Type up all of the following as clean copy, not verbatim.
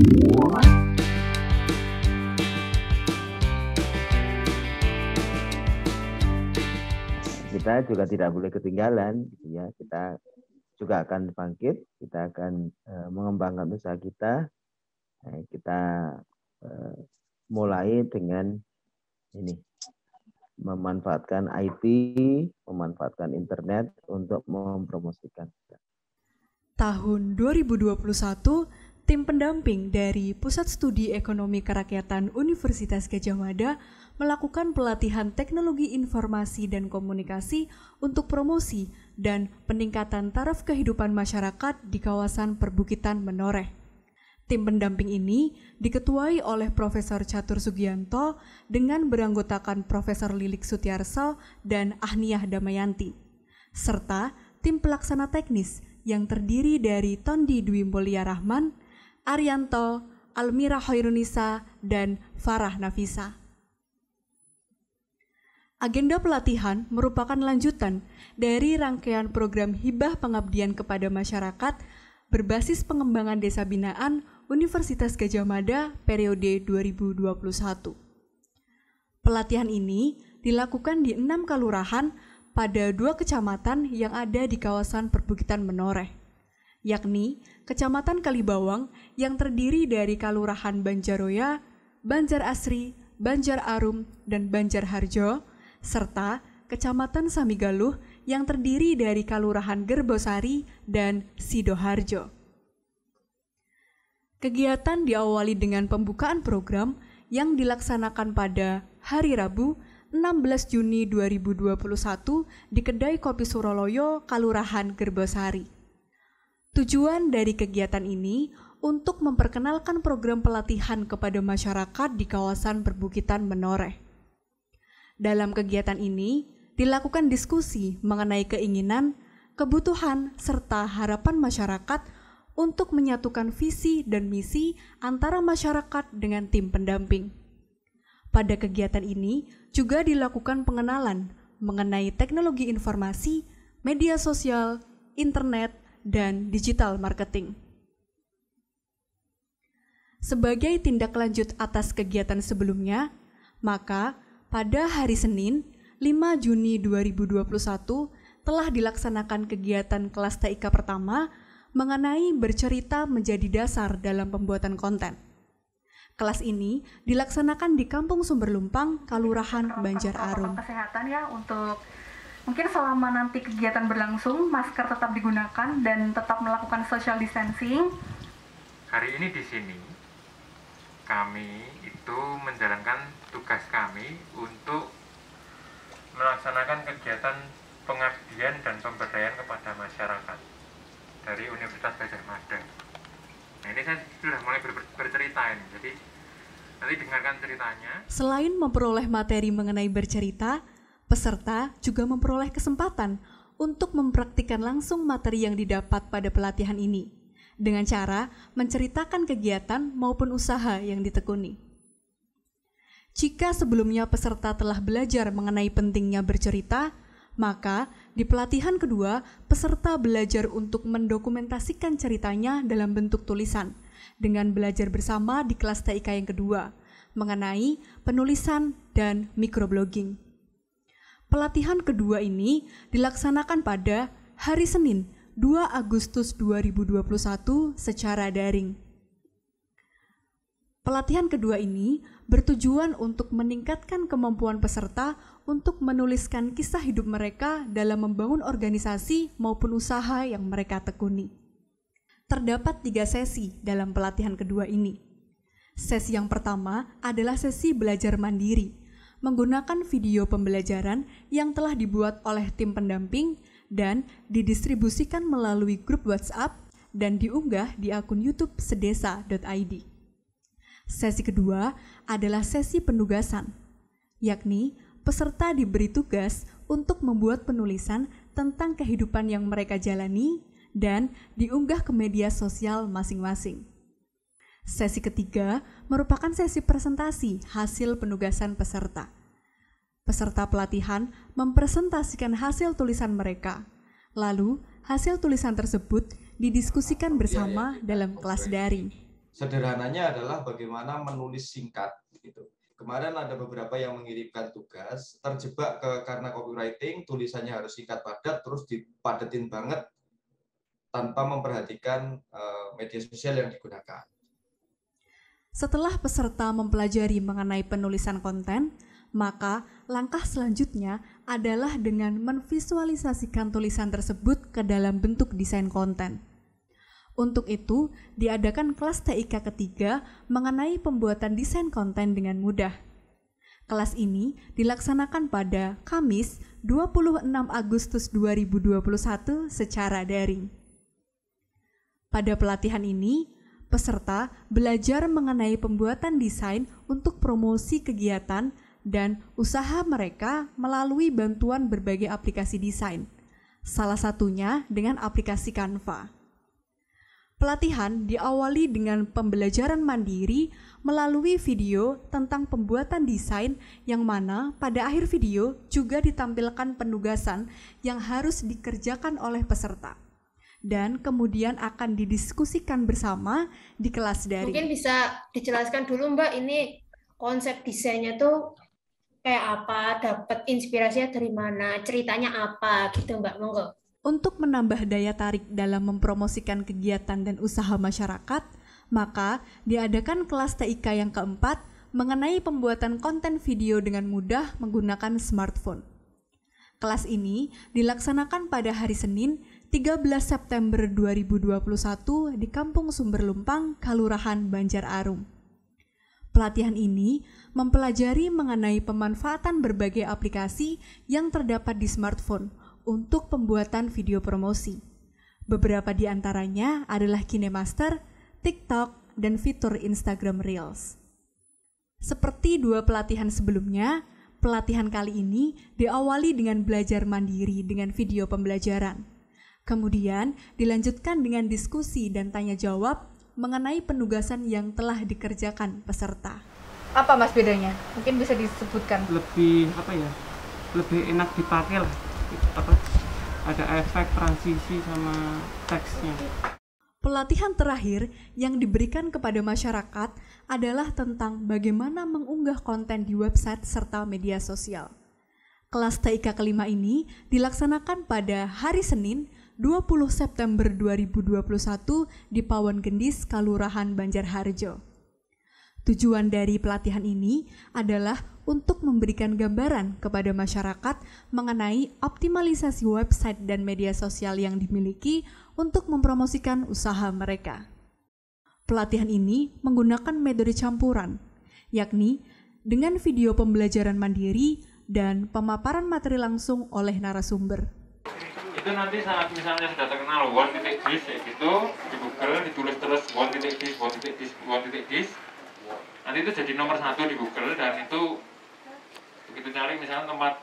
Kita juga tidak boleh ketinggalan, gitu ya. Kita juga akan bangkit, kita akan mengembangkan usaha kita. Kita mulai dengan ini, memanfaatkan IT, memanfaatkan internet untuk mempromosikan. Tahun 2021, tim pendamping dari Pusat Studi Ekonomi Kerakyatan Universitas Gadjah Mada melakukan pelatihan teknologi informasi dan komunikasi untuk promosi dan peningkatan taraf kehidupan masyarakat di kawasan perbukitan Menoreh. Tim pendamping ini diketuai oleh Profesor Catur Sugianto dengan beranggotakan Profesor Lilik Sutiarso dan Ahniyah Damayanti, serta tim pelaksana teknis yang terdiri dari Tondi Dwi Mulia Rahman, Arianto, Almira Hoirunisa, dan Farah Nafisa. Agenda pelatihan merupakan lanjutan dari rangkaian program hibah pengabdian kepada masyarakat berbasis pengembangan desa binaan Universitas Gadjah Mada periode 2021. Pelatihan ini dilakukan di 6 kelurahan pada 2 kecamatan yang ada di kawasan perbukitan Menoreh, yakni Kecamatan Kalibawang yang terdiri dari Kalurahan Banjaroya, Banjar Asri, Banjar Arum, dan Banjar Harjo, serta Kecamatan Samigaluh yang terdiri dari Kalurahan Gerbosari dan Sidoharjo. Kegiatan diawali dengan pembukaan program yang dilaksanakan pada hari Rabu 16 Juni 2021 di Kedai Kopi Suroloyo, Kalurahan Gerbosari. Tujuan dari kegiatan ini untuk memperkenalkan program pelatihan kepada masyarakat di kawasan perbukitan Menoreh. Dalam kegiatan ini dilakukan diskusi mengenai keinginan, kebutuhan, serta harapan masyarakat untuk menyatukan visi dan misi antara masyarakat dengan tim pendamping. Pada kegiatan ini juga dilakukan pengenalan mengenai teknologi informasi, media sosial, internet, dan digital marketing. Sebagai tindak lanjut atas kegiatan sebelumnya, maka pada hari Senin, 5 Juni 2021 telah dilaksanakan kegiatan kelas TIK pertama mengenai bercerita menjadi dasar dalam pembuatan konten. Kelas ini dilaksanakan di Kampung Sumberlumpang, Kalurahan Banjar Arum. Kesehatan ya, untuk mungkin selama nanti kegiatan berlangsung, masker tetap digunakan dan tetap melakukan social distancing. Hari ini di sini kami itu menjalankan tugas kami untuk melaksanakan kegiatan pengabdian dan pemberdayaan kepada masyarakat dari Universitas Gadjah Mada. Nah, ini saya sudah mulai bercerita ini, jadi nanti dengarkan ceritanya. Selain memperoleh materi mengenai bercerita, peserta juga memperoleh kesempatan untuk mempraktikkan langsung materi yang didapat pada pelatihan ini, dengan cara menceritakan kegiatan maupun usaha yang ditekuni. Jika sebelumnya peserta telah belajar mengenai pentingnya bercerita, maka di pelatihan kedua, peserta belajar untuk mendokumentasikan ceritanya dalam bentuk tulisan dengan belajar bersama di kelas TIK yang kedua mengenai penulisan dan microblogging. Pelatihan kedua ini dilaksanakan pada hari Senin 2 Agustus 2021 secara daring. Pelatihan kedua ini bertujuan untuk meningkatkan kemampuan peserta untuk menuliskan kisah hidup mereka dalam membangun organisasi maupun usaha yang mereka tekuni. Terdapat 3 sesi dalam pelatihan kedua ini. Sesi yang pertama adalah sesi belajar mandiri, menggunakan video pembelajaran yang telah dibuat oleh tim pendamping dan didistribusikan melalui grup WhatsApp dan diunggah di akun YouTube sedesa.id. Sesi kedua adalah sesi penugasan, yakni peserta diberi tugas untuk membuat penulisan tentang kehidupan yang mereka jalani dan diunggah ke media sosial masing-masing. Sesi ketiga merupakan sesi presentasi hasil penugasan peserta. Peserta pelatihan mempresentasikan hasil tulisan mereka, lalu hasil tulisan tersebut didiskusikan bersama dalam kelas daring. Sederhananya adalah bagaimana menulis singkat gitu. Kemarin ada beberapa yang mengirimkan tugas, terjebak karena copywriting, tulisannya harus singkat padat, terus dipadetin banget tanpa memperhatikan media sosial yang digunakan. Setelah peserta mempelajari mengenai penulisan konten, maka langkah selanjutnya adalah dengan memvisualisasikan tulisan tersebut ke dalam bentuk desain konten. Untuk itu, diadakan kelas TIK ketiga mengenai pembuatan desain konten dengan mudah. Kelas ini dilaksanakan pada Kamis 26 Agustus 2021 secara daring. Pada pelatihan ini, peserta belajar mengenai pembuatan desain untuk promosi kegiatan dan usaha mereka melalui bantuan berbagai aplikasi desain, salah satunya dengan aplikasi Canva. Pelatihan diawali dengan pembelajaran mandiri melalui video tentang pembuatan desain yang mana pada akhir video juga ditampilkan penugasan yang harus dikerjakan oleh peserta. Dan kemudian akan didiskusikan bersama di kelas daring. Mungkin bisa dijelaskan dulu Mbak, ini konsep desainnya tuh kayak apa, dapat inspirasinya dari mana, ceritanya apa gitu Mbak, monggo. Untuk menambah daya tarik dalam mempromosikan kegiatan dan usaha masyarakat, maka diadakan kelas TIK yang keempat mengenai pembuatan konten video dengan mudah menggunakan smartphone. Kelas ini dilaksanakan pada hari Senin 13 September 2021 di Kampung Sumber Lumpang, Kelurahan Banjar Arum. Pelatihan ini mempelajari mengenai pemanfaatan berbagai aplikasi yang terdapat di smartphone untuk pembuatan video promosi. Beberapa di antaranya adalah KineMaster, TikTok, dan fitur Instagram Reels. Seperti dua pelatihan sebelumnya, pelatihan kali ini diawali dengan belajar mandiri dengan video pembelajaran. Kemudian dilanjutkan dengan diskusi dan tanya jawab mengenai penugasan yang telah dikerjakan peserta. Apa Mas bedanya? Mungkin bisa disebutkan. Lebih enak dipakai lah. Ada efek transisi sama teksnya. Pelatihan terakhir yang diberikan kepada masyarakat adalah tentang bagaimana mengunggah konten di website serta media sosial. Kelas TIK kelima ini dilaksanakan pada hari Senin 20 September 2021 di Pawon Gendis, Kelurahan Banjarharjo. Tujuan dari pelatihan ini adalah untuk memberikan gambaran kepada masyarakat mengenai optimalisasi website dan media sosial yang dimiliki untuk mempromosikan usaha mereka. Pelatihan ini menggunakan metode campuran, yakni dengan video pembelajaran mandiri dan pemaparan materi langsung oleh narasumber. Itu nanti saat misalnya sudah terkenal one.dis gitu, di Google ditulis terus one.dis, nanti itu jadi nomor 1 di Google, dan itu begitu cari misalnya tempat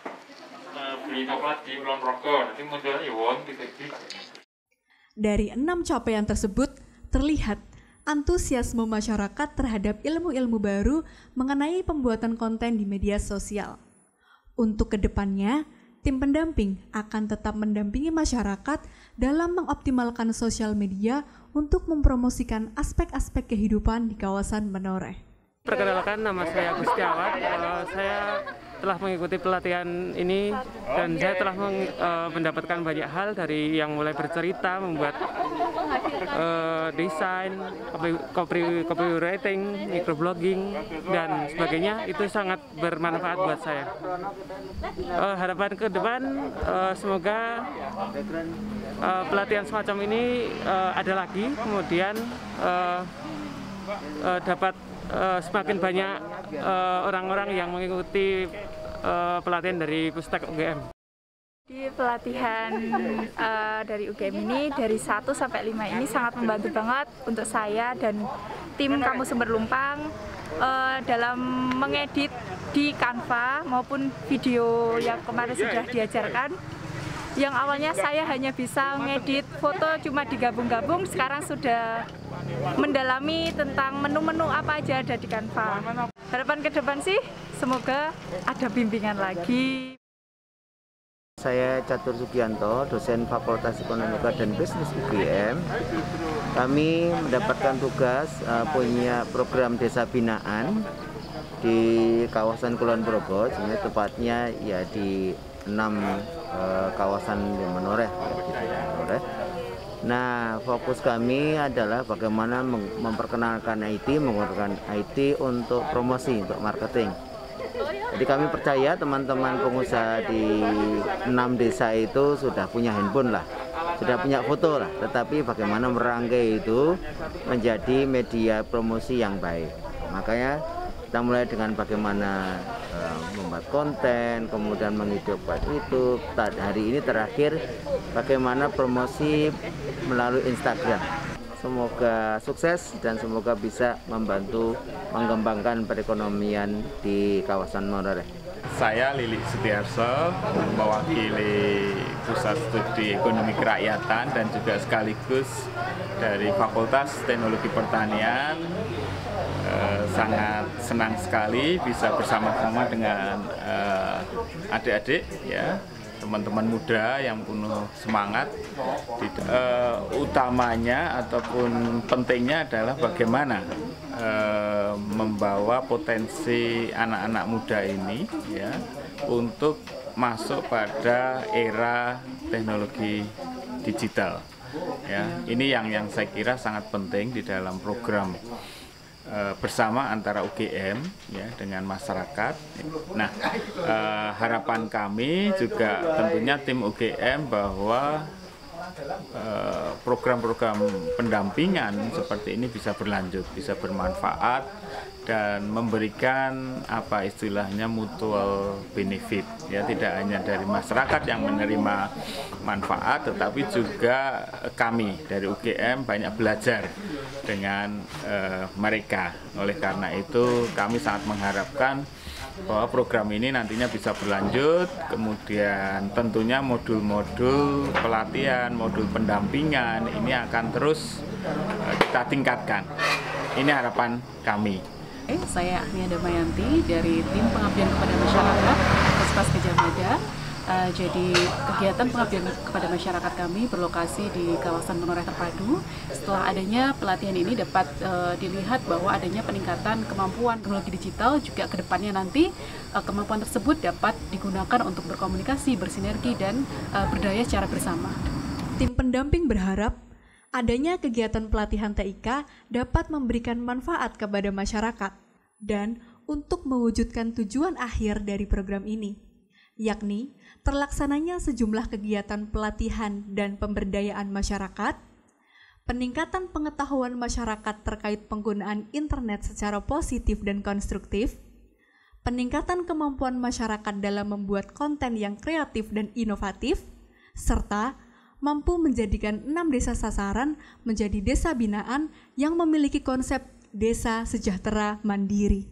beli coklat di Kulon Progo, nanti munculnya one.dis. Dari 6 capaian tersebut terlihat antusiasme masyarakat terhadap ilmu-ilmu baru mengenai pembuatan konten di media sosial. Untuk kedepannya, tim pendamping akan tetap mendampingi masyarakat dalam mengoptimalkan sosial media untuk mempromosikan aspek-aspek kehidupan di kawasan Menoreh. Perkenalkan, nama saya Gustiawan. Saya telah mengikuti pelatihan ini dan saya telah mendapatkan banyak hal, dari yang mulai bercerita, membuat desain, copywriting, microblogging, dan sebagainya. Itu sangat bermanfaat buat saya. Harapan ke depan, semoga pelatihan semacam ini ada lagi, kemudian dapat semakin banyak orang-orang yang mengikuti pelatihan dari Pustek UGM. Di pelatihan dari UGM ini, dari 1 sampai 5 ini sangat membantu banget untuk saya dan tim Kampus Sumber Lumpang dalam mengedit di Canva maupun video yang kemarin sudah diajarkan. Yang awalnya saya hanya bisa ngedit foto cuma digabung-gabung, sekarang sudah mendalami tentang menu-menu apa aja ada di Canva. Harapan ke depan sih semoga ada bimbingan lagi. Saya Catur Sugianto, dosen Fakultas Ekonomika dan Bisnis UGM. Kami mendapatkan tugas punya program desa binaan di kawasan Kulon Progo, tepatnya ya di 6 kawasan di Menoreh. Nah, fokus kami adalah bagaimana memperkenalkan IT, menggunakan IT untuk promosi, untuk marketing. Jadi kami percaya teman-teman pengusaha di 6 desa itu sudah punya handphone lah, sudah punya foto lah, tetapi bagaimana merangkai itu menjadi media promosi yang baik. Makanya kita mulai dengan bagaimana membuat konten, kemudian menghidupkan YouTube. Hari ini terakhir bagaimana promosi melalui Instagram. Semoga sukses dan semoga bisa membantu mengembangkan perekonomian di kawasan Menoreh. Saya Lilik Setiarso, mewakili Pusat Studi Ekonomi Kerakyatan dan juga sekaligus dari Fakultas Teknologi Pertanian. Sangat senang sekali bisa bersama-sama dengan adik-adik, ya, teman-teman muda yang penuh semangat. Utamanya ataupun pentingnya adalah bagaimana membawa potensi anak-anak muda ini, ya, untuk masuk pada era teknologi digital. Ya, ini yang saya kira sangat penting di dalam program bersama antara UGM, ya, dengan masyarakat. Nah, harapan kami juga tentunya tim UGM bahwa program-program pendampingan seperti ini bisa berlanjut, bisa bermanfaat dan memberikan apa istilahnya mutual benefit, ya, tidak hanya dari masyarakat yang menerima manfaat, tetapi juga kami dari UGM banyak belajar dengan mereka. Oleh karena itu kami sangat mengharapkan bahwa program ini nantinya bisa berlanjut, kemudian tentunya modul-modul pelatihan, modul pendampingan ini akan terus kita tingkatkan. Ini harapan kami. Saya Agnia Damayanti dari tim pengabdian kepada masyarakat Puskes Gajah Mada. Jadi kegiatan pengabdian kepada masyarakat kami berlokasi di kawasan Menoreh Terpadu. Setelah adanya pelatihan ini dapat dilihat bahwa adanya peningkatan kemampuan teknologi digital, juga ke depannya nanti kemampuan tersebut dapat digunakan untuk berkomunikasi, bersinergi, dan berdaya secara bersama. Tim pendamping berharap adanya kegiatan pelatihan TIK dapat memberikan manfaat kepada masyarakat dan untuk mewujudkan tujuan akhir dari program ini, yakni terlaksananya sejumlah kegiatan pelatihan dan pemberdayaan masyarakat, peningkatan pengetahuan masyarakat terkait penggunaan internet secara positif dan konstruktif, peningkatan kemampuan masyarakat dalam membuat konten yang kreatif dan inovatif, serta mampu menjadikan 6 desa sasaran menjadi desa binaan yang memiliki konsep desa sejahtera mandiri.